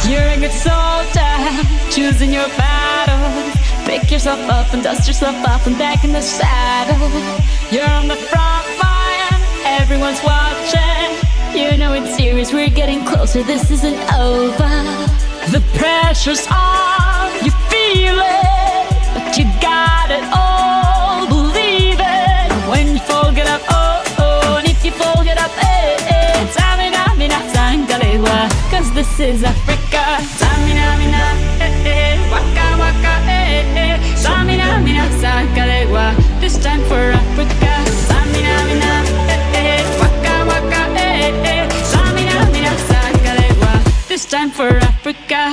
You're a good soldier, choosing your battles. Pick yourself up and dust yourself off and back in the saddle. You're on the front line, everyone's watching. You know it's serious, we're getting closer, this isn't over. The pressure's on, you feel it, but you got it all, believe it. When you fall, get up, oh, oh, and if you fall, get up, eh, eh. Tamina, mina, sangalewa, cause this is Africa. Tamina, mina, eh, eh, waka, waka, eh, eh. Tamina, mina, sangalewa, this time for Africa. Tamina, mina, eh, eh, waka, waka, eh, eh. Tamina, mina, sangalewa, this time for Africa.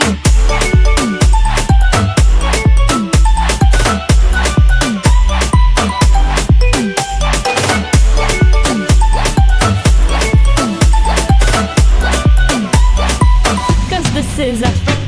This is Africa.